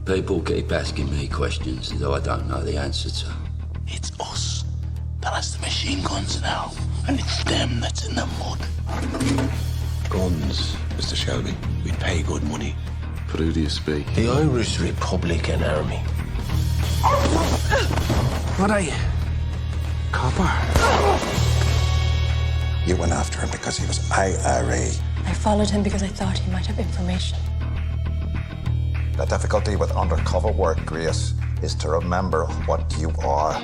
People keep asking me questions though I don't know the answer to. It's us that has the machine guns now, and it's them that's in the mud. Guns, Mr. Shelby. We'd pay good money. But who do you speak? The Irish Republican Army. What are you? Copper? You went after him because he was IRA. I followed him because I thought he might have information. The difficulty with undercover work, Grace, is to remember what you are.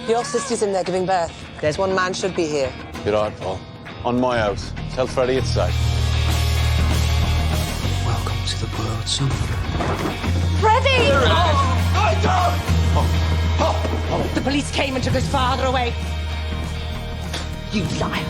Your sister's in there giving birth. There's one man should be here. You're right, Paul. On my house. Tell Freddie it's safe. Welcome to the world, son. Freddie! The police came and took his father away. You liar.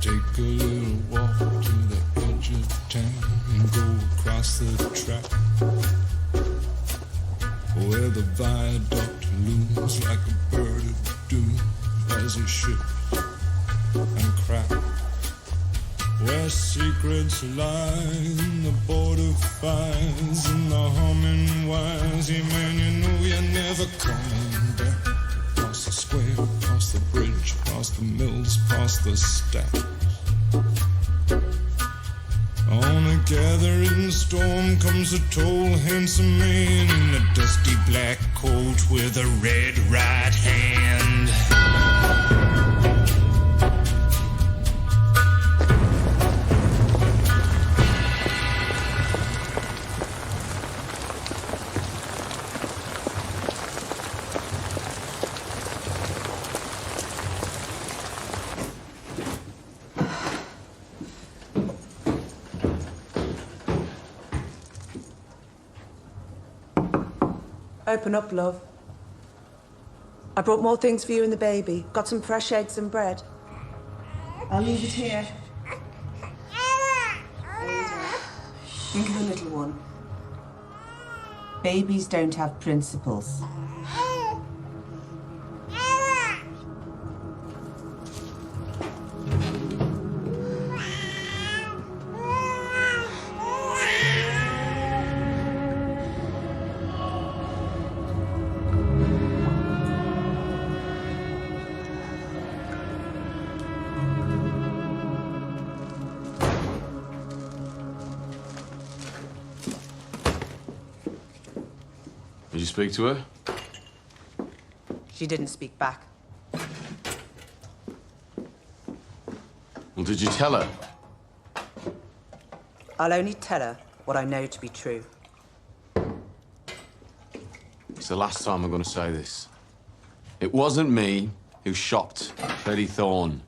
Take a little walk to the edge of town and go across the track where the viaduct looms like a bird of doom as it shifts and cracks. Where secrets lie in the border fires and the humming wires. Yeah, man, you know you're never coming back. Across the square, across the bridge, across the mills, past the stacks. On a gathering storm comes a tall, handsome man in a dusty black coat with a red right hand. Open up, love. I brought more things for you and the baby. Got some fresh eggs and bread. I'll leave it here. Think of the little one. Babies don't have principles. Did you speak to her? She didn't speak back. Well, did you tell her? I'll only tell her what I know to be true. It's the last time I'm going to say this. It wasn't me who shot Freddie Thorne.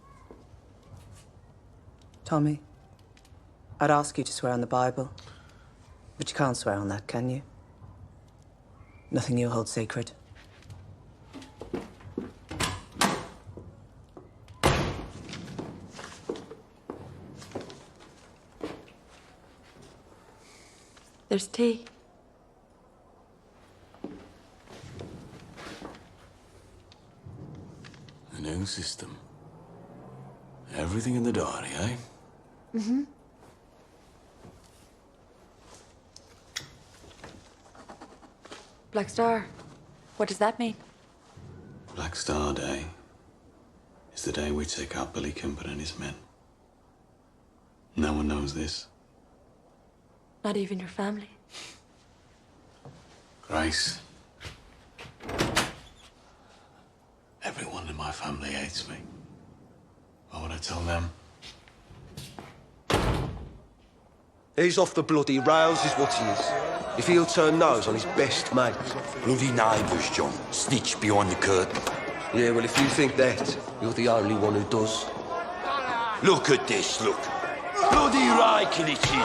Tommy, I'd ask you to swear on the Bible, but you can't swear on that, can you? Nothing you hold sacred. There's tea. A new system. Everything in the diary, eh? Mm-hmm. Black Star. What does that mean? Black Star Day is the day we take out Billy Kimber and his men. No one knows this. Not even your family. Grace. Everyone in my family hates me. Why would I tell them? He's off the bloody rails is what he is. If he'll turn nose on his best mate. Bloody neighbours, John. Snitch behind the curtain. Yeah, well, if you think that, you're the only one who does. Look at this, look. Bloody raking it in.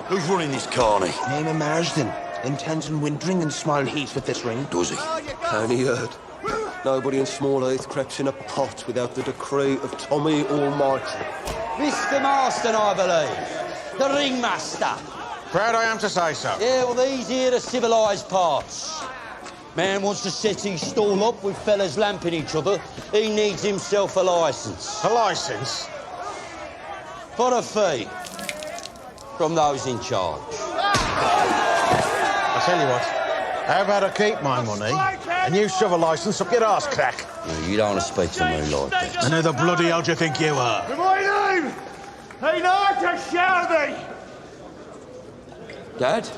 Who's running this carney? Name of Marsden. Intends on wintering in small heat with this ring. Does he? Only heard. Nobody in Smallheath crept in a pot without the decree of Tommy Almighty. Mr. Marston, I believe. The ringmaster. Proud I am to say so. Yeah, well, these here are civilised parts. Man wants to set his stall up with fellas lamping each other. He needs himself a licence. A licence? For a fee. From those in charge. I tell you what, how about I keep my money and you shove a licence up your arse crack? Yeah, you don't want to speak to me like that. And who the bloody hell do you think you are? My name ain't Arthur Shelby. Dad?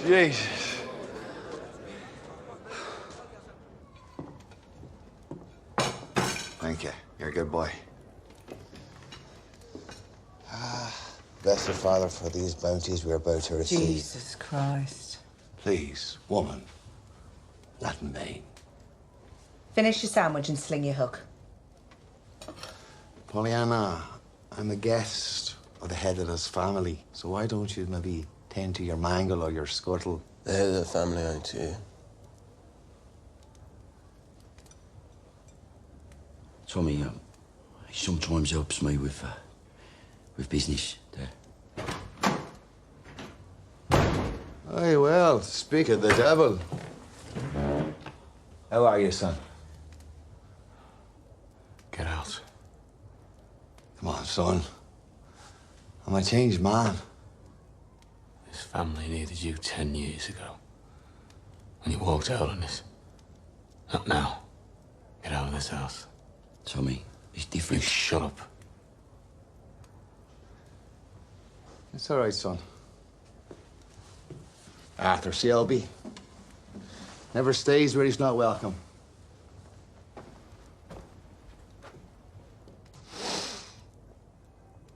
Jesus. Thank you. You're a good boy. Bless the Father for these bounties we're about to receive. Jesus Christ. Please, woman. Let me. Finish your sandwich and sling your hook. Pollyanna, I'm a guest of the head of this family, so why don't you maybe tend to your mangle or your scuttle? The head of the family ain't here. Tommy, he sometimes helps me with business. Aye, well, speak of the devil. How are you, son? Get out. Come on, son. I'm a changed man. This family needed you 10 years ago. And you walked out on it. Not now. Get out of this house. Tommy, it's You different. shut up. It's all right, son. Arthur Shelby never stays where he's not welcome.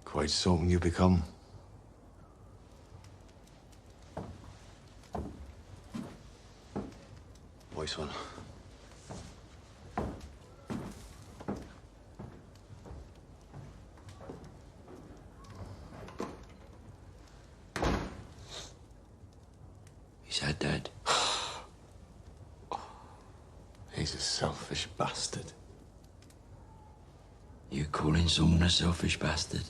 Quite something you become. Boy, son. Is that Dad? He's a selfish bastard. You calling someone a selfish bastard?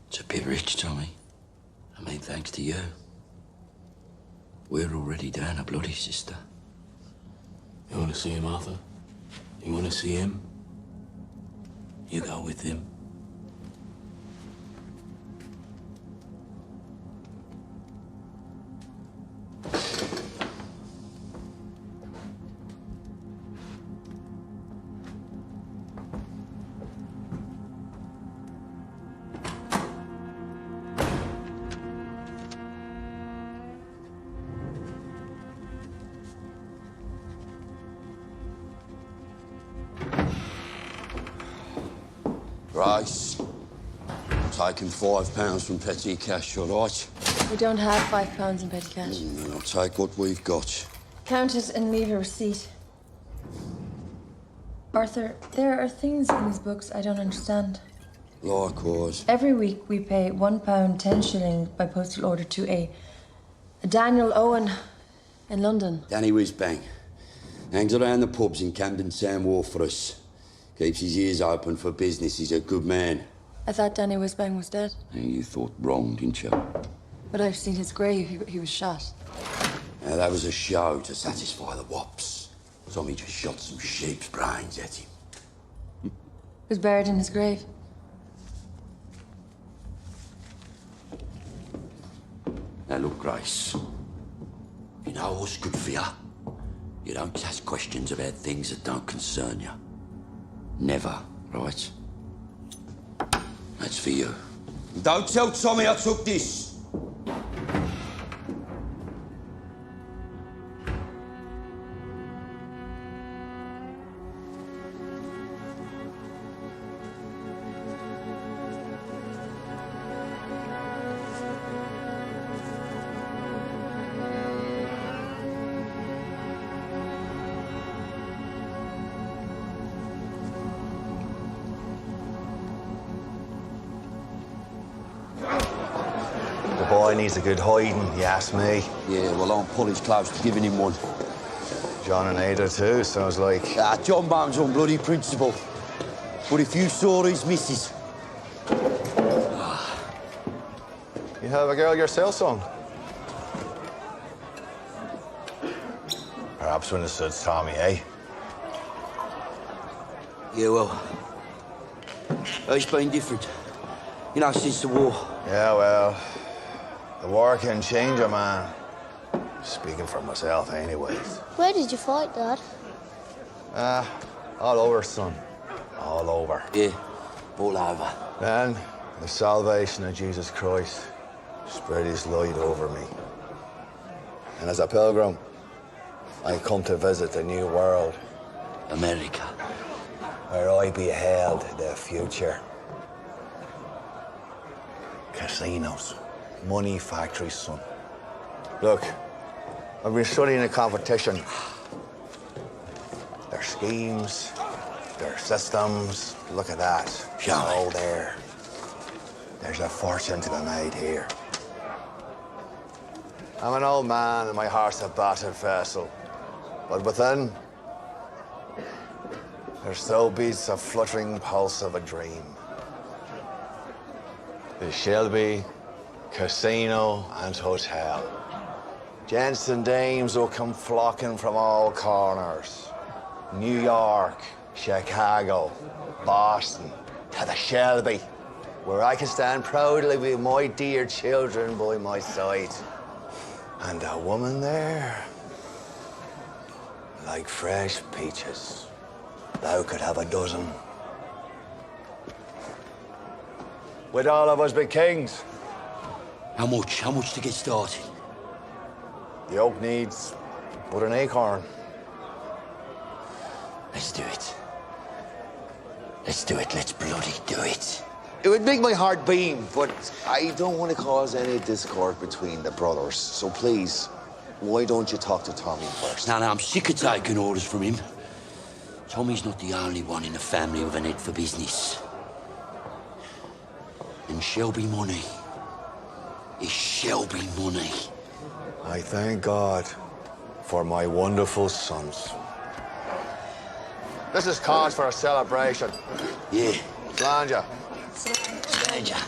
It's a bit rich, Tommy. I mean, thanks to you. We're already down a bloody sister. You want to see him, Arthur? You want to see him? You go with him. Rice. Taking £5 from petty cash, all right? We don't have £5 in petty cash. Then I'll take what we've got. Count it and leave a receipt. Arthur, there are things in these books I don't understand. Likewise. Every week we pay £1 10 shillings by postal order to a Daniel Owen in London. Danny Whizbang. Hangs around the pubs in Camden Town Wharf for us. Keeps his ears open for business. He's a good man. I thought Danny Whizbang was dead. And you thought wrong, didn't you? But I've seen his grave. He was shot. Now, that was a show to satisfy the wops. Tommy just shot some sheep's brains at him. He was buried in his grave. Now, look, Grace. You know what's good for you? You don't ask questions about things that don't concern you. Never, right? That's for you. Don't tell Tommy I took this. The boy needs a good hiding, you ask me. Yeah, well, I'm Polly's close to giving him one. John and Ada too, sounds like. Ah, John Bone's on bloody principle. But if you saw his missus... You have a girl yourself, son? Perhaps when it suits Tommy, eh? Yeah, well... It's been different. You know, since the war. Yeah, well... The war can change a man. Speaking for myself, anyways. Where did you fight, Dad? All over, son. All over. Yeah, all over. Then, the salvation of Jesus Christ spread his light over me. And as a pilgrim, I come to visit the new world. America. Where I beheld the future. Casinos. Money factories, son. Look, I've been studying the competition. Their schemes, their systems. Look at that. It's all there. There's a fortune to be made here. I'm an old man and my heart's a battered vessel. But within, there still beats a fluttering pulse of a dream. The Shelby Casino and Hotel. Gents and dames will come flocking from all corners. New York, Chicago, Boston, to the Shelby, where I can stand proudly with my dear children by my side. And a woman there, like fresh peaches. Thou could have a dozen. Would all of us be kings? How much? How much to get started? The oak needs but an acorn. Let's do it. Let's do it. Let's bloody do it. It would make my heart beam, but I don't want to cause any discord between the brothers. So please, why don't you talk to Tommy first? Now, I'm sick of taking orders from him. Tommy's not the only one in the family with an head for business. And Shelby money is Shelby money. I thank God for my wonderful sons. This is cause for a celebration. Yeah. Slanja. Slanja.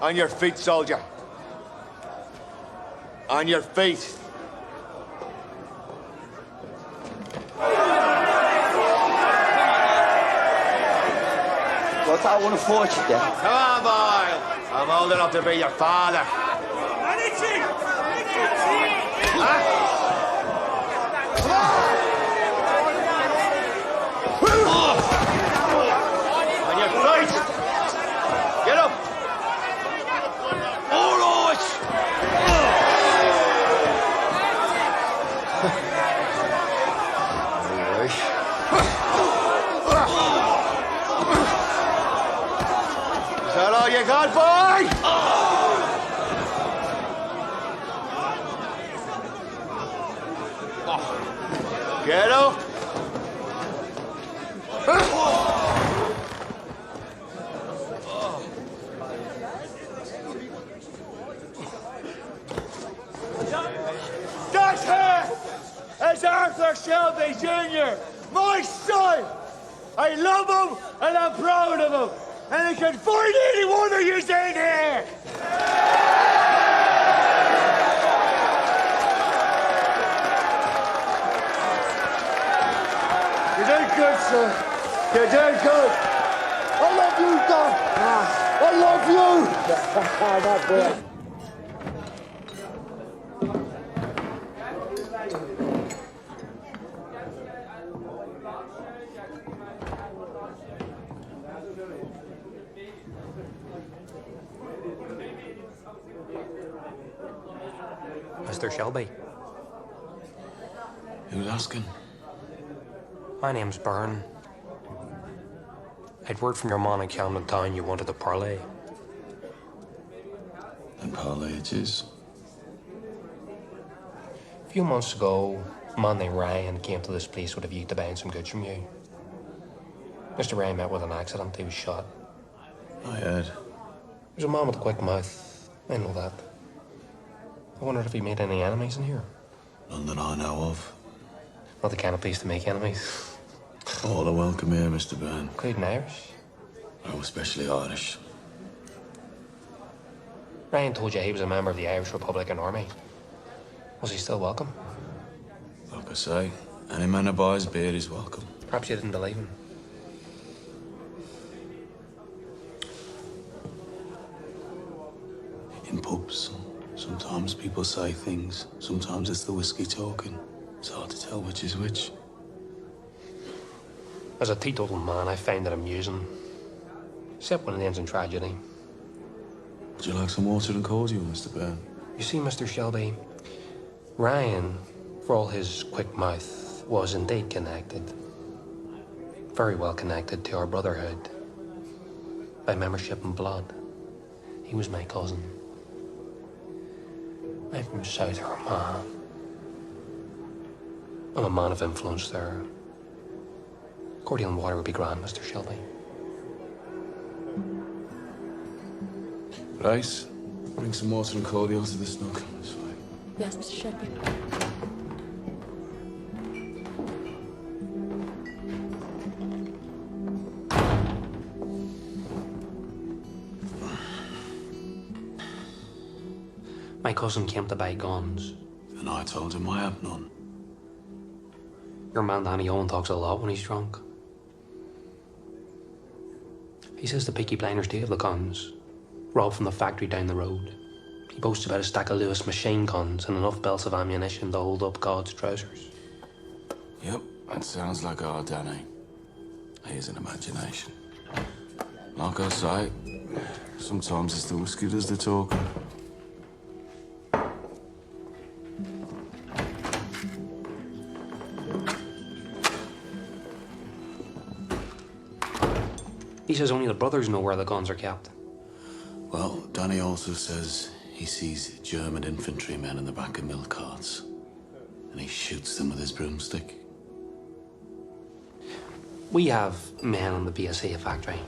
On your feet, soldier. On your feet. Well, I want to fight you, Dad. Come on, boy. I'm old enough to be your father. Huh? Come on! On your feet. Get up. All right. Is that all you got, boy? Get up. That here is Arthur Shelby Jr., my son. I love him and I'm proud of him. And I can find any one of you in here. You did good, son. You did good. I love you, Doc. I love you. That boy. Mr. Shelby. Who's asking? My name's Byrne. I'd word from your man in Camden Town you wanted a parlay. And parlay it is. A few months ago, a man named Ryan came to this place with a view to buying some goods from you. Mr. Ray met with an accident. He was shot. I heard. There's a man with a quick mouth. I know that. I wondered if he made any enemies in here. None that I know of. Not the kind of place to make enemies. All are welcome here, Mr. Byrne. Including Irish. Oh, especially Irish. Ryan told you he was a member of the Irish Republican Army. Was he still welcome? Like I say, any man who buys beer is welcome. Perhaps you didn't believe him. In pubs, sometimes people say things. Sometimes it's the whiskey talking. It's hard to tell which is which. As a teetotal man, I find it amusing. Except when it ends in tragedy. Would you like some water and cordial, Mr. Byrne? You see, Mr. Shelby, Ryan, for all his quick mouth, was indeed connected. Very well connected to our brotherhood. By membership and blood. He was my cousin. I'm from South Armagh. I'm a man of influence there. Cordial and water would be grand, Mr. Shelby. Right. Bring some water and cordial to the snook. Yes, Mr. Shelby. My cousin came to buy guns. And I told him I have none. Your man Danny Owen talks a lot when he's drunk. He says the Peaky Blinders do have the guns, robbed from the factory down the road. He boasts about a stack of Lewis machine guns and enough belts of ammunition to hold up God's trousers. Yep, that sounds like our Danny. He has an imagination. Like I say, sometimes it's the whiskey does the talking. He says only the brothers know where the guns are kept. Well, Danny also says he sees German infantrymen in the back of milk carts. And he shoots them with his broomstick. We have men on the BSA factory.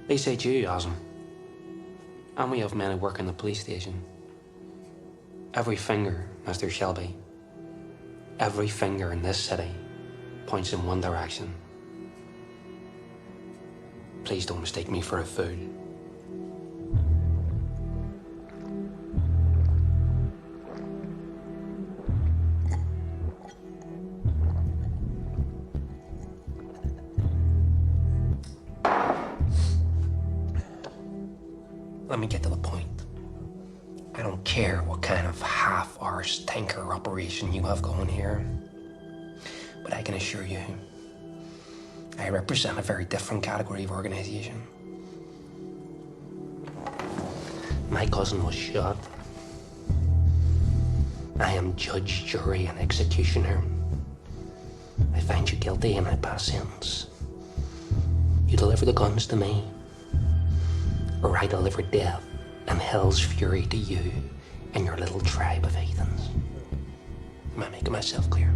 They say you has them. And we have men who work in the police station. Every finger, Mr. Shelby, every finger in this city points in one direction. Please don't mistake me for a fool. Let me get to the point. I don't care what kind of half-arsed tanker operation you have going here, but I can assure you, I represent a very different category of organization. My cousin was shot. I am judge, jury, and executioner. I find you guilty and I pass sentence. You deliver the guns to me, or I deliver death and hell's fury to you and your little tribe of heathens. Am I making myself clear?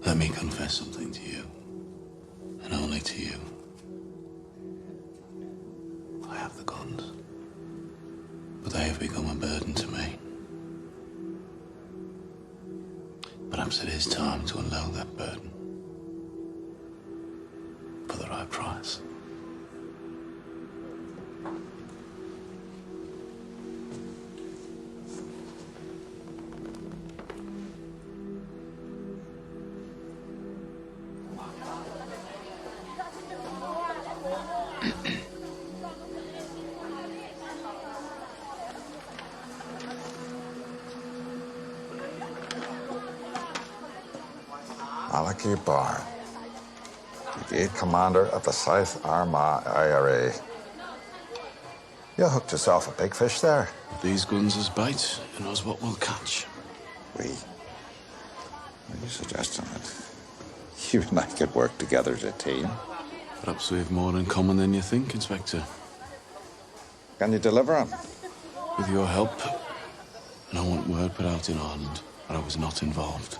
Let me confess something to you, and only to you. I have the guns, but they have become a burden to me. Perhaps it is time to unload that burden for the right price. Malachi Barr, Brigade Commander of the South Armagh IRA. You hooked yourself a big fish there. These guns as bait, who knows what we'll catch. We? Are you suggesting that you and I could work together as a team? Perhaps we have more in common than you think, Inspector. Can you deliver him? With your help, no one word put out in Ireland that I was not involved.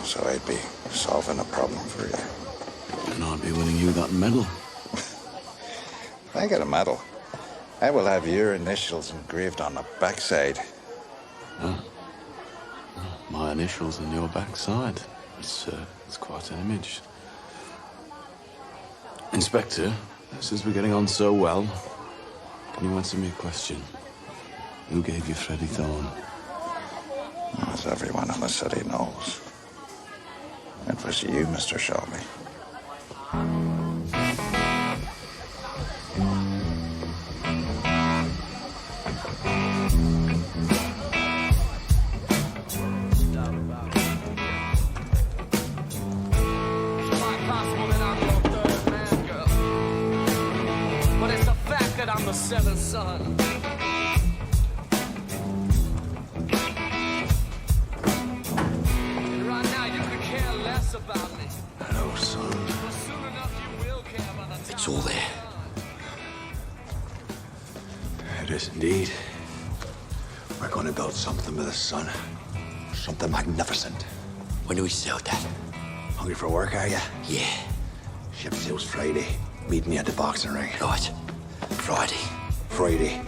So I'd be solving a problem for you. And I'd be winning you that medal. If I get a medal, I will have your initials engraved on the backside. Oh. My initials on your backside. It's quite an image. Inspector, since we're getting on so well, can you answer me a question? Who gave you Freddie Thorne? As everyone in the city knows, it was you, Mr. Shelby. I'm the seventh son. And right now you could care less about me. Hello, son. But soon enough you will care about the time. It's all there. It is indeed. We're going to build something with the sun. Something magnificent. When do we start that? Hungry for work, are you? Yeah. Ship sails Friday. Meet me at the boxing ring. Right. Friday. Friday.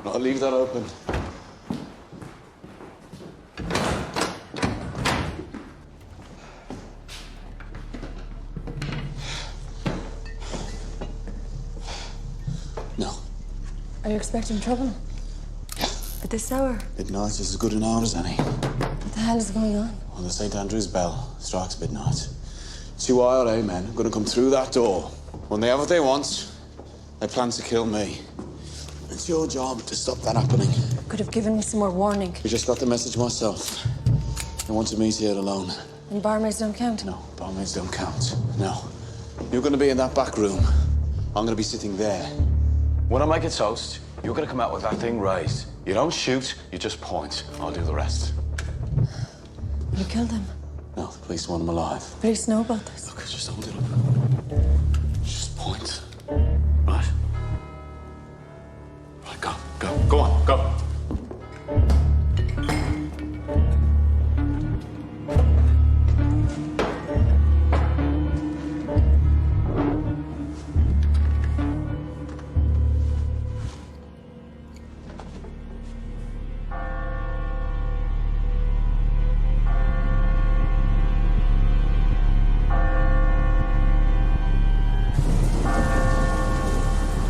I'll leave that open. No. Are you expecting trouble? At this hour? Midnight is as good an hour as any. What the hell is going on? When the St. Andrew's bell strikes midnight, 2 IRA men are going to come through that door. When they have what they want, they plan to kill me. It's your job to stop that happening. Could have given me some more warning. I just got the message myself. They wanted me here alone. And barmaids don't count? No, barmaids don't count. No. You're going to be in that back room. I'm going to be sitting there. When I make a toast, you're going to come out with that thing raised. You don't shoot, you just point. I'll do the rest. You killed him? No, the police want him alive. Police know about this? Look, just hold it up. Just point. Right? Right, go. Go on, go.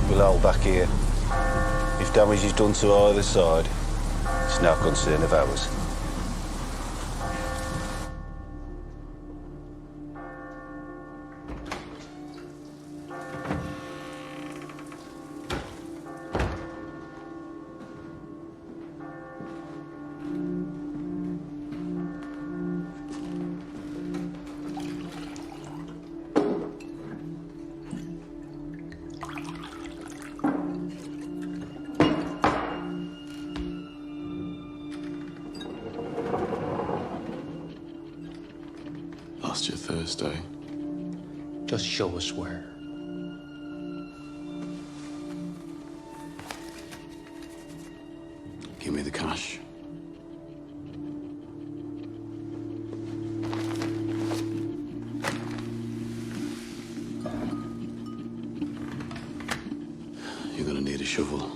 We'll hold back here. If damage is done to either side, it's no concern of ours. Lost you Thursday. Just show us where. Give me the cash. You're gonna need a shovel.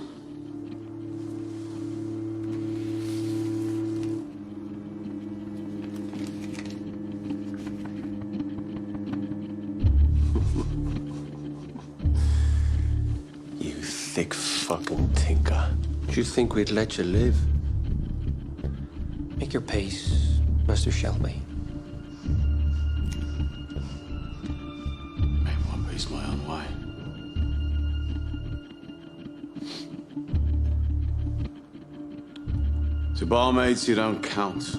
You thick fucking tinker. Do you think we'd let you live? Make your peace. as there shall be. Make one piece my own way. To barmaids, you don't count.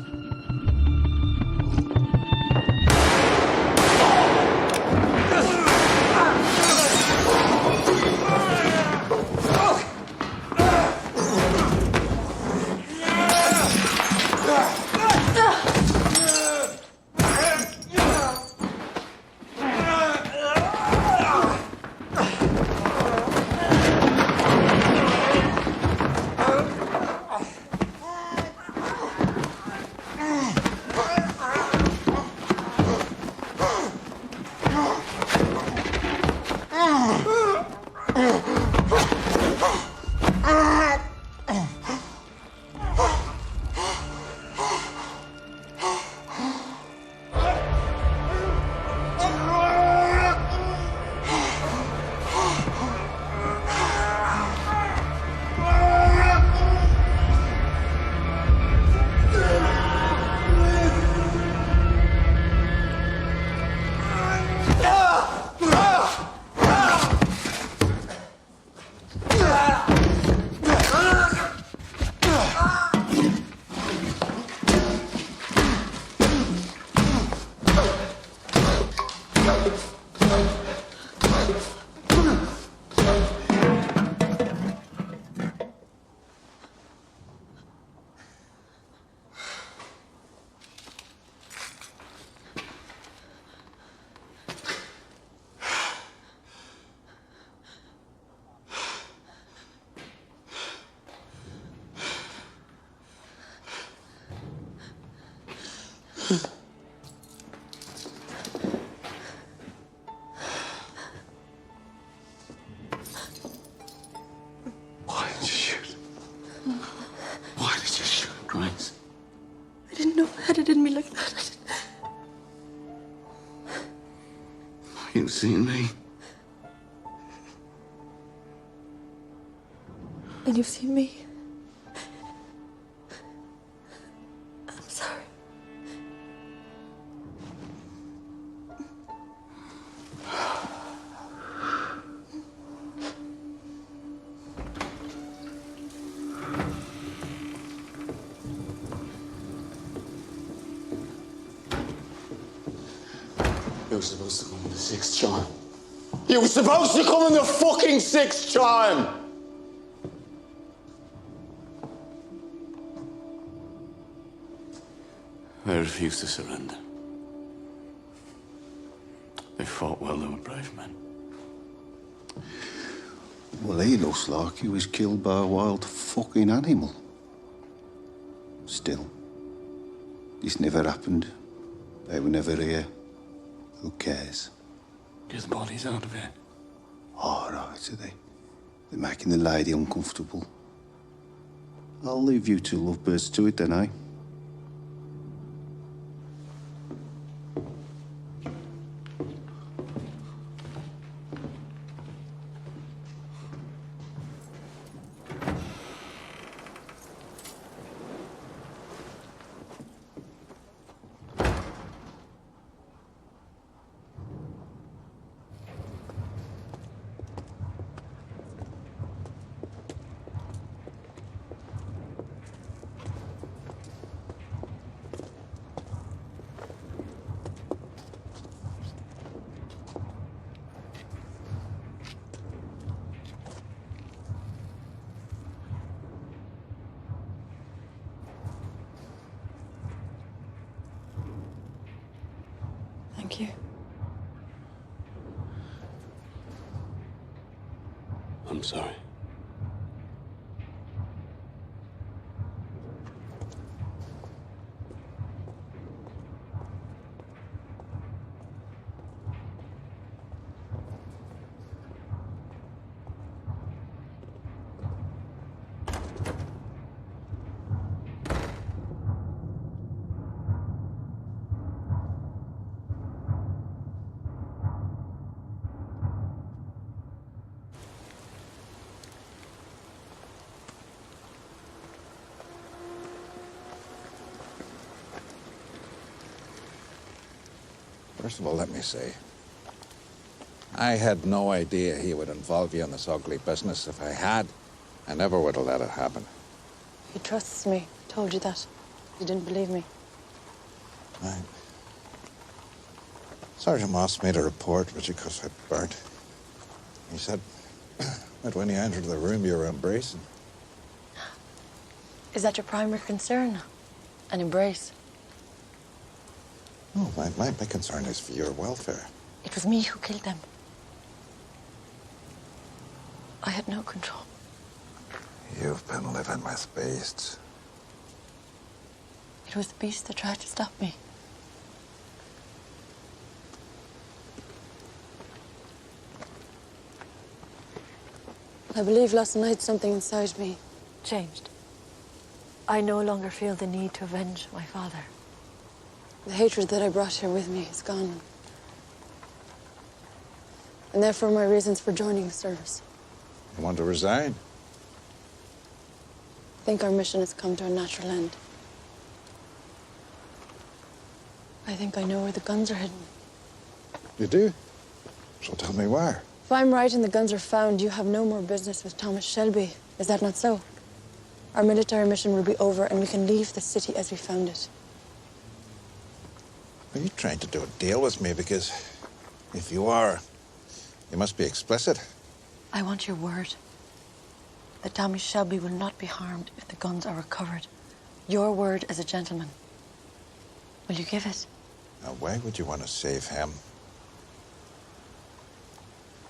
Why did you shoot? Why did you shoot, Grace? I didn't know I had it in me like that. You seen me? And you've seen me. I'm sorry. You were supposed to come in the sixth time. You were supposed to come in the fucking sixth time! They refused to surrender. They fought well, they were brave men. Well, he looks like he was killed by a wild fucking animal. Still, this never happened. They were never here. Who cares? Get the bodies out of here. All right, are they? They're making the lady uncomfortable. I'll leave you two lovebirds to it then, eh? Thank you. I'm sorry. First of all, let me say, I had no idea he would involve you in this ugly business. If I had, I never would have let it happen. He trusts me. Told you that. You didn't believe me. Right. Sergeant Moss made a report which he could have burnt. He said that when you entered the room, you were embracing. Is that your primary concern? An embrace? No, my concern is for your welfare. It was me who killed them. I had no control. You've been living with beasts. It was the beast that tried to stop me. I believe last night something inside me changed. I no longer feel the need to avenge my father. The hatred that I brought here with me is gone. And therefore my reasons for joining the service. You want to resign? I think our mission has come to a natural end. I think I know where the guns are hidden. You do? So tell me where. If I'm right and the guns are found, you have no more business with Thomas Shelby. Is that not so? Our military mission will be over and we can leave the city as we found it. Are you trying to do a deal with me? Because if you are, you must be explicit. I want your word that Thomas Shelby will not be harmed if the guns are recovered. Your word as a gentleman. Will you give it? Now, why would you want to save him?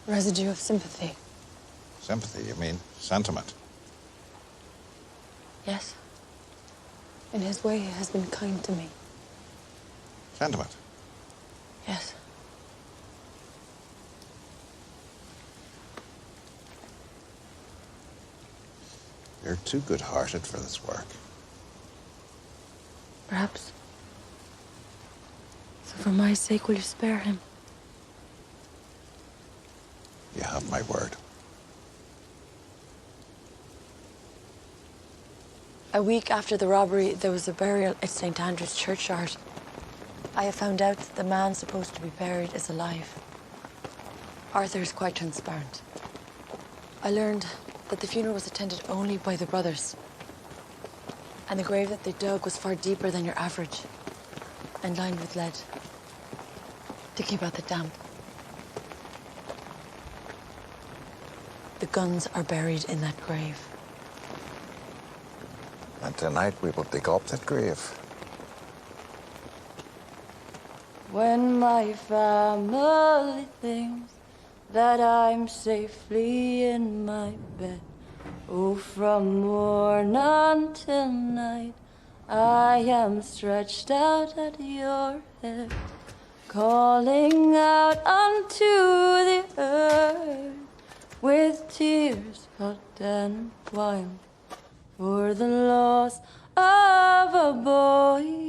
Residue of sympathy. Sympathy, you mean sentiment? Yes. In his way, he has been kind to me. Sentiment? Yes. You're too good-hearted for this work. Perhaps. So for my sake, will you spare him? You have my word. A week after the robbery, there was a burial at St. Andrew's churchyard. I have found out that the man supposed to be buried is alive. Arthur is quite transparent. I learned that the funeral was attended only by the brothers. And the grave that they dug was far deeper than your average and lined with lead to keep out the damp. The guns are buried in that grave. And tonight we will dig up that grave. When my family thinks that I'm safely in my bed, oh, from morn until night, I am stretched out at your head, calling out unto the earth with tears cut and wild for the loss of a boy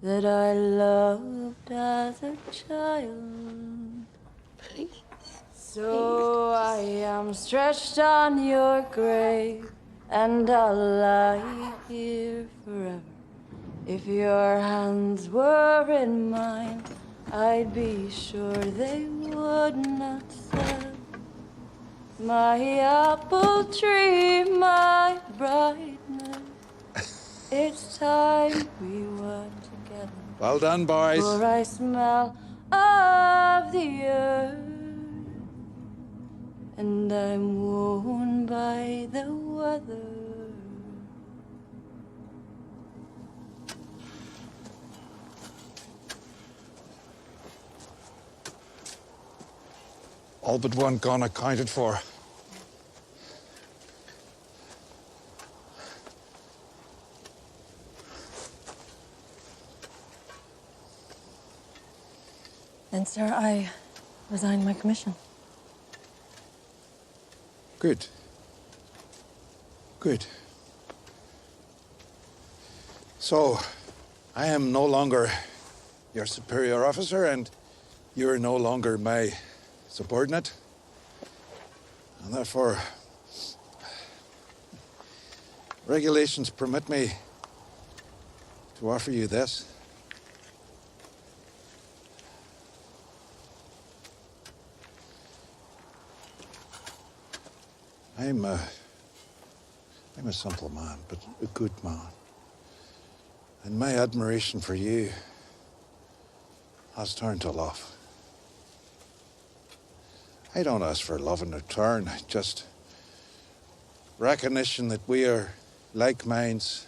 that I loved as a child. Please. So I am stretched on your grave, and I'll lie here forever. If your hands were in mine, I'd be sure they would not sell my apple tree, my brightness. It's time we were together. Well done, boys. For I smell of the earth, and I'm worn by the weather. All but one gun accounted for. Then, sir, I resign my commission. Good. Good. So, I am no longer your superior officer, and you're no longer my subordinate. And therefore, regulations permit me to offer you this. I'm a simple man, but a good man. And my admiration for you has turned to love. I don't ask for love in return, just recognition that we are like minds,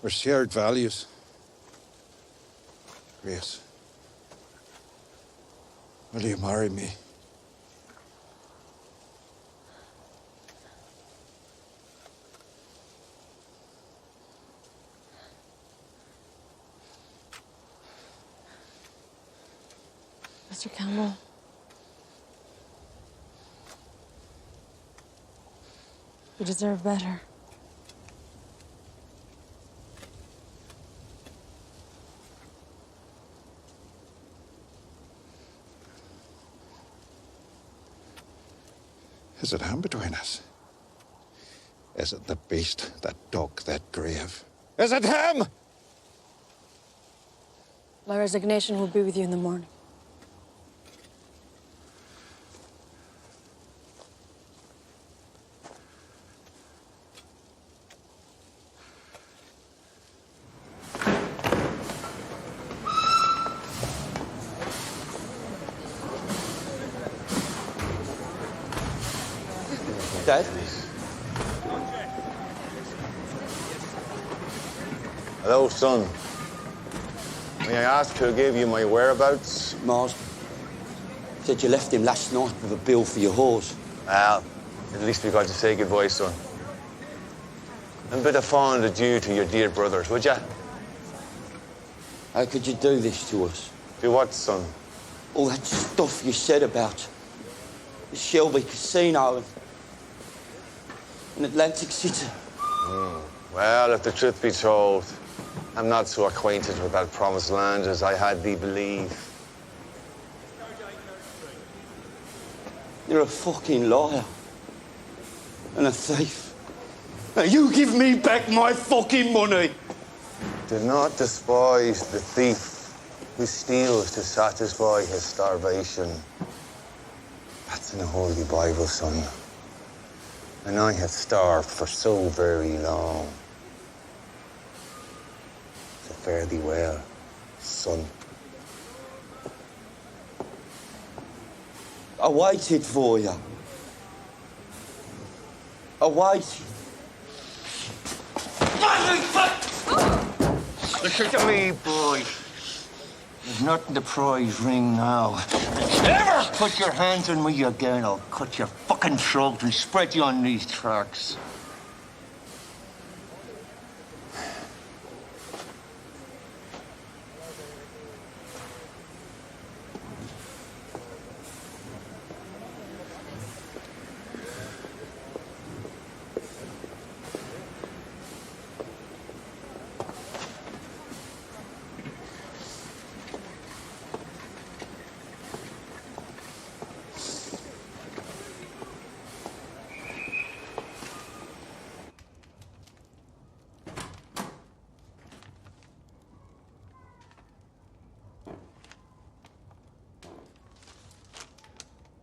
we're shared values. Grace, will you marry me? Mr. Campbell. You deserve better. Is it him between us? Is it the beast that dug that grave? Is it him? My resignation will be with you in the morning. Dad? Hello, son. May I ask who gave you my whereabouts? Mars said you left him last night with a bill for your horse. Well, at least we got to say goodbye, son. And a bit of fond adieu to your dear brothers, would ya? How could you do this to us? Do what, son? All that stuff you said about the Shelby Casino in Atlantic City. Well, if the truth be told, I'm not so acquainted with that promised land as I had thee believe. You're a fucking liar. And a thief. Now you give me back my fucking money! Do not despise the thief who steals to satisfy his starvation. That's in the Holy Bible, son. And I have starved for so very long. So fare thee well, son. I waited for you. I waited. Listen to me, boy. There's nothing to prize ring now. Ever put your hands on me again, I'll cut your fucking throat and spread you on these tracks.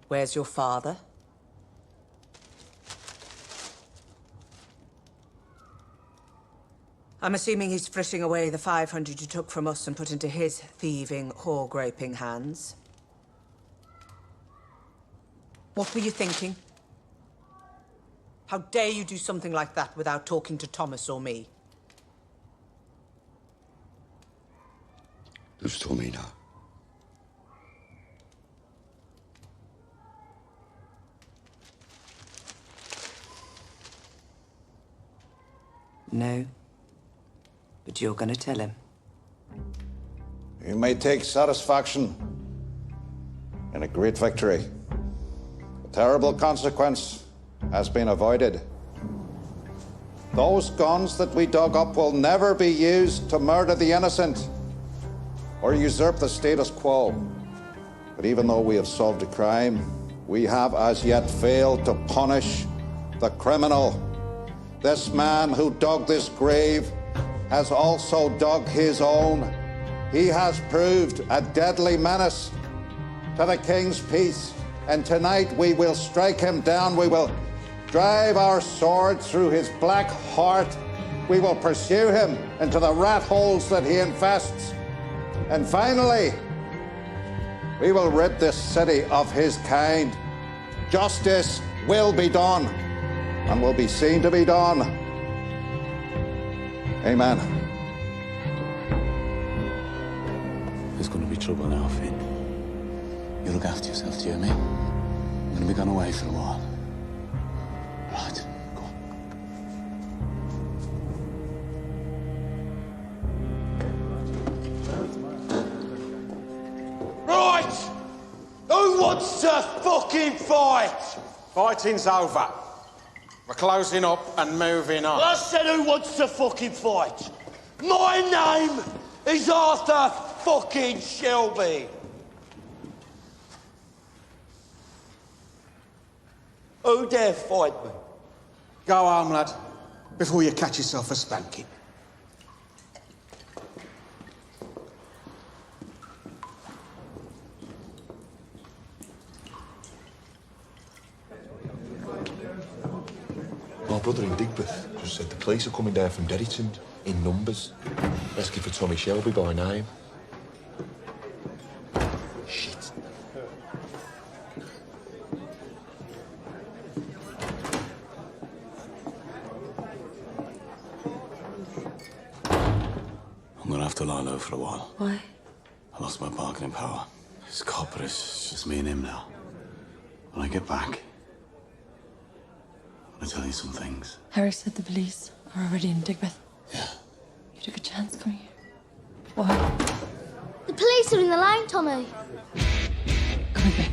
Where's your father? I'm assuming he's fritting away the 500 you took from us and put into his thieving, whore-graping hands. What were you thinking? How dare you do something like that without talking to Thomas or me? Who's told me now? No. But you're gonna tell him. You may take satisfaction in a great victory. A terrible consequence has been avoided. Those guns that we dug up will never be used to murder the innocent or usurp the status quo. But even though we have solved a crime, we have as yet failed to punish the criminal. This man who dug this grave has also dug his own. He has proved a deadly menace to the king's peace And tonight we will strike him down. We will drive our sword through his black heart. We will pursue him into the rat holes that he infests. And finally, we will rid this city of his kind. Justice will be done and will be seen to be done. Amen. There's going to be trouble now, Finn. You look after yourself, do you hear me? I'm going to be gone away for a while. Right, go on. Right! Who wants to fucking fight? Fighting's over. We're closing up and moving on. I said who wants to fucking fight? My name is Arthur fucking Shelby. Who dare fight me? Go home, lad, before you catch yourself a spanking. My brother in Digbeth just said the police are coming down from Derryton in numbers, asking for Tommy Shelby by name. Shit. I'm going to have to lie low for a while. Why? I lost my bargaining power. It's copper, it's just me and him now. When I get back, I'm going to tell you some things. Harry said the police are already in Digbeth. Yeah. You took a chance coming here. Why? The police are in the line, Tommy. Come with me.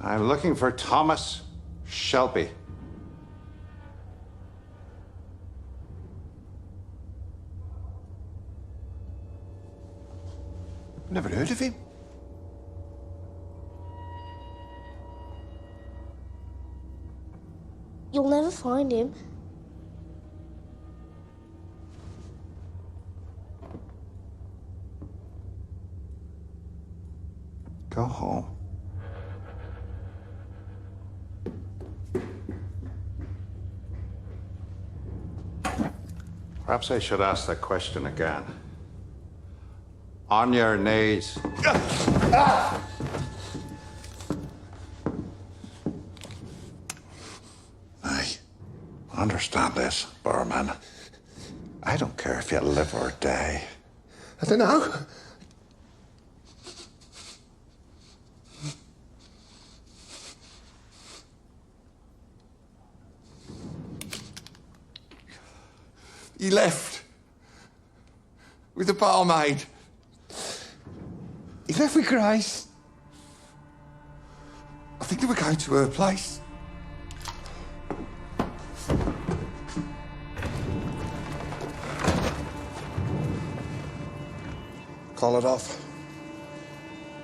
I'm looking for Thomas Shelby. Never heard of him. You'll never find him. Go home. Perhaps I should ask that question again. On your knees. I understand this, Barman. I don't care if you live or die. I don't know. He left with the barmaid. He left with Grace. I think they were going to her place. Call it off.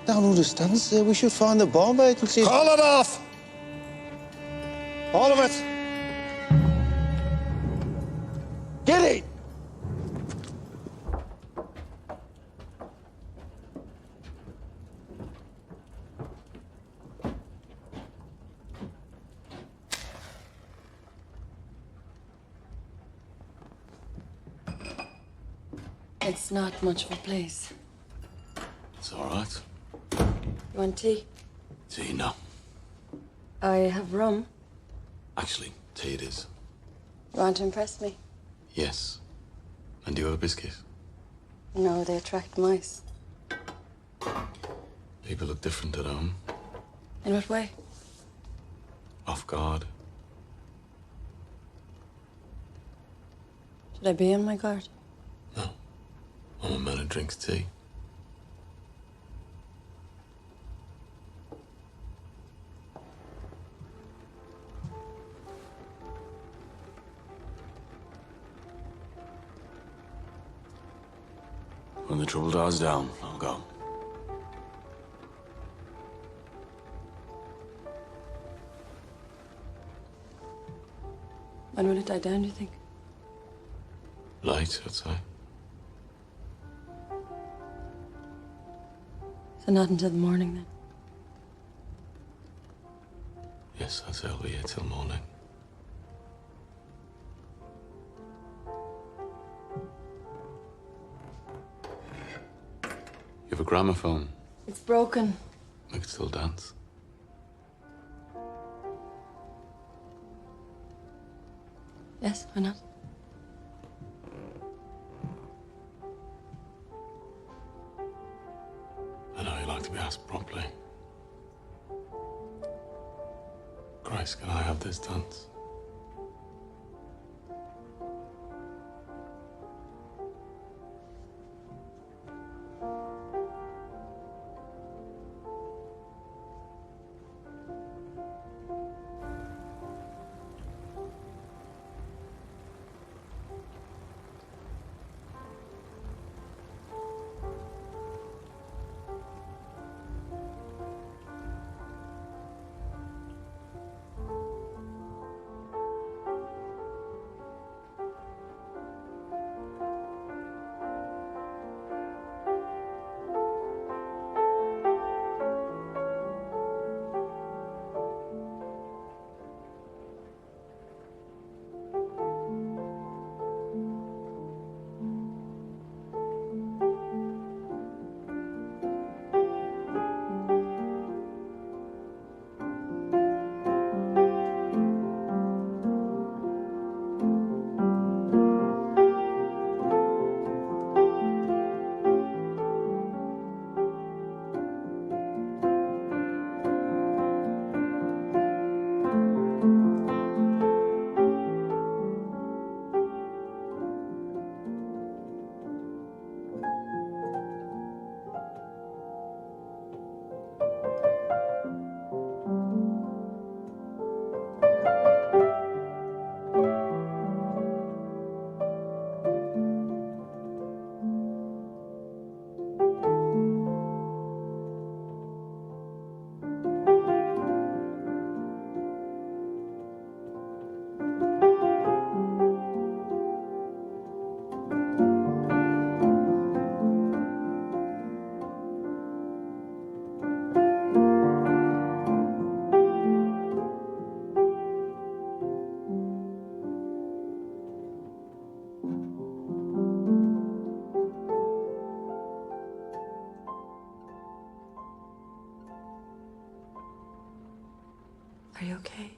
Don't understand, sir. We should find the barmaid and see. Call it off! All of it! Get it! It's not much of a place. It's all right. You want tea? Tea, no. I have rum. Actually, tea it is. You want to impress me? Yes. And do you have a biscuit? No, they attract mice. People look different at home. In what way? Off guard. Should I be on my guard? No. I'm a man who drinks tea. When the trouble dies down, I'll go. When will it die down, do you think? Late, I'd say. So not until the morning, then? Yes, I'd say I'll be here till morning. You have a gramophone. It's broken. We could still dance. Yes, why not? I know you like to be asked promptly. Grace, can I have this dance? Are you okay?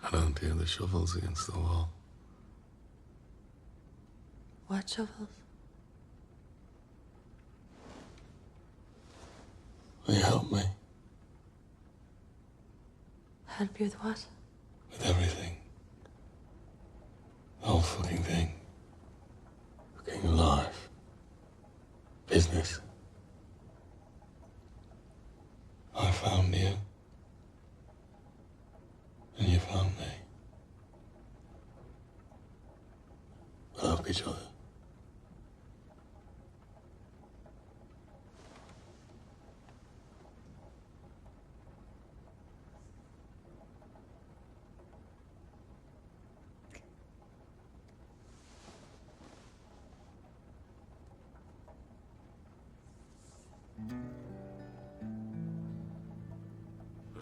I don't hear the shovels against the wall. What shovels? Will you help me? Help you with what? With everything. The whole fucking thing. Fucking life. Business. I found you. And you found me. We love each other.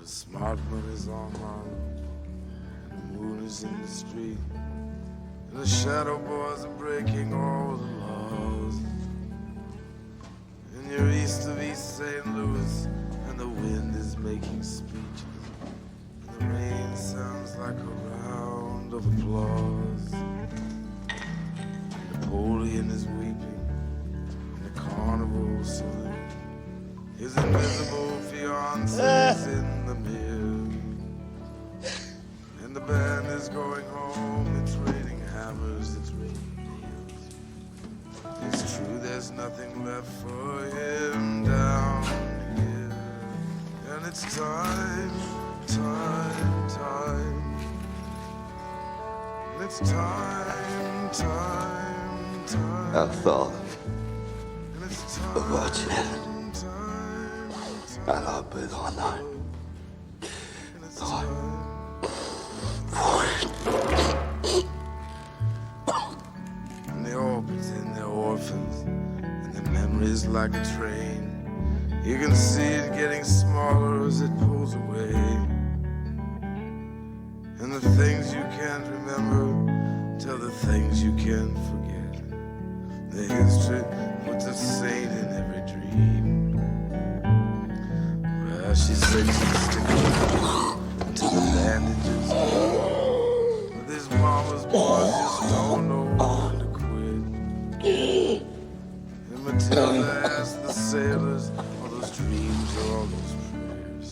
The smartphone is on my room, and the moon is in the street, and the shadow boys are breaking all the laws. applause. And you're east of East St. Louis, and the wind is making speeches. And the rain sounds like a round of applause. Napoleon is weeping in the carnival saloon. His invisible fiancee's in the mirror. And the band is going home. It's raining hammers, it's raining nails. It's true, there's nothing left for him down here. And it's time. And it's time. I thought of watching it. And I've been all night. And they all pretend they're orphans, and their memories like a train. You can see it getting smaller as it pulls away. And the things you can't remember tell the things you can't forget. The history puts a saint in every dream. Well, she said she'd stick to the bandages. But this mama's boys just don't know when to quit. And Matilda asked the sailors, all those dreams or all those prayers.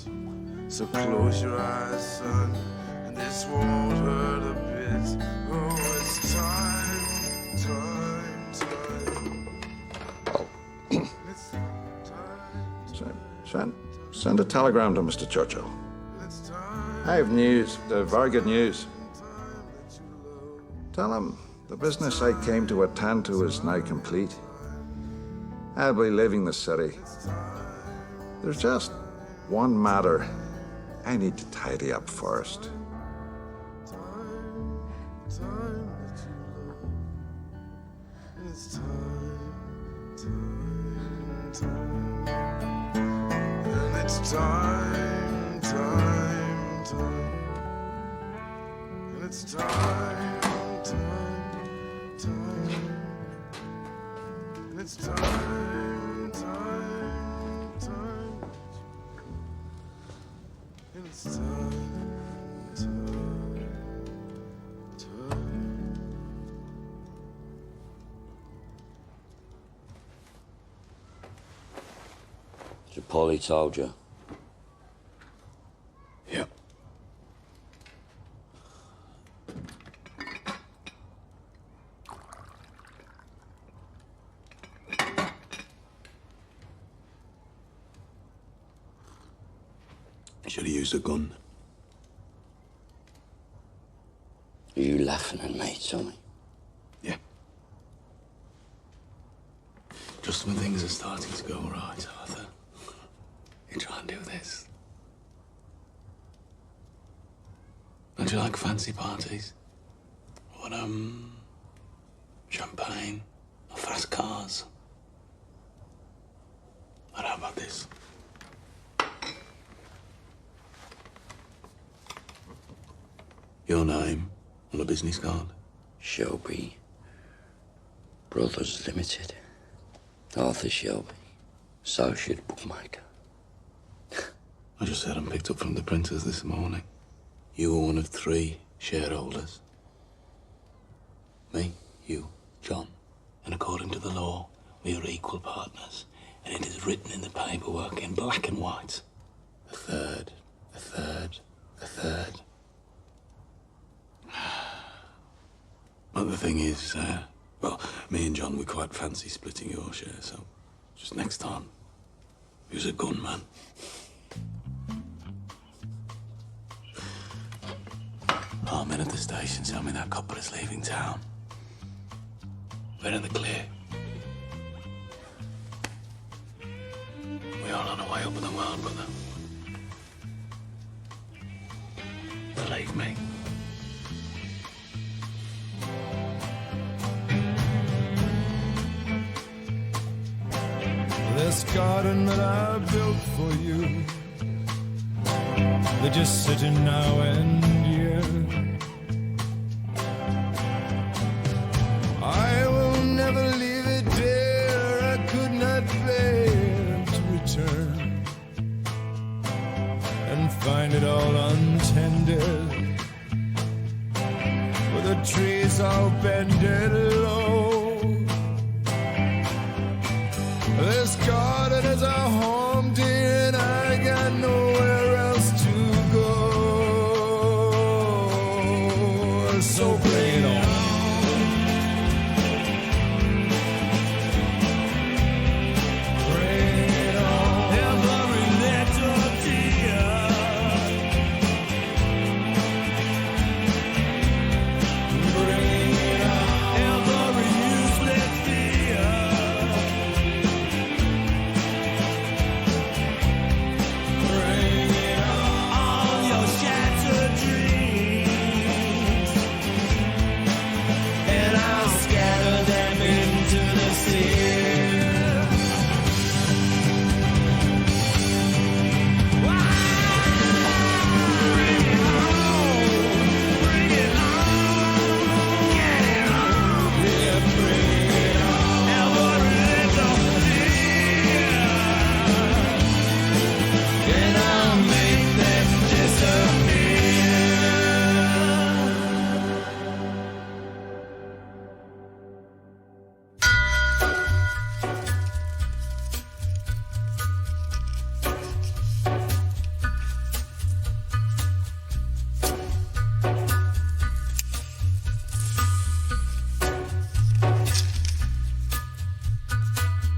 So close your eyes, son, and this won't hurt a bit. Oh, it's time. Send a telegram to Mr. Churchill. I have news, very good news. Tell him the business I came to attend to is now complete. I'll be leaving the city. There's just one matter I need to tidy up first. And it's time. And it's time. And it's time. So Polly told you? Yep. Should have used a gun. Are you laughing at me, Tommy? Yeah. Just when things are starting to go right, Arthur, you try and do this. Don't you like fancy parties? What, champagne or fast cars? But how about this? Your name on a business card? Shelby Brothers Limited. Arthur Shelby, associate bookmaker. I just had them picked up from the printers this morning. You were one of 3 shareholders. Me, you, John. And according to the law, we are equal partners. And it is written in the paperwork in black and white. A third. But the thing is, well, me and John, we quite fancy splitting your share, so just next time, use a gun, man. Oh, men at the station tell me that copper is leaving town. We're in the clear. We are on our way up in the world, brother. Believe me. This garden that I built for you, they're just sitting now and year. I will never leave it, dear. knees are bending low. This garden is a home, dear, and I got nowhere else to go. So bring it on. Bring it on. Every little dear. Bring it on. Every useless fear. Bring it on. All your shattered dreams. And I'll scatter them into the sea. And I'll make them disappear.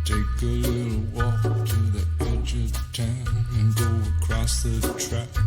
Take a little walk to the edge of town and go across the track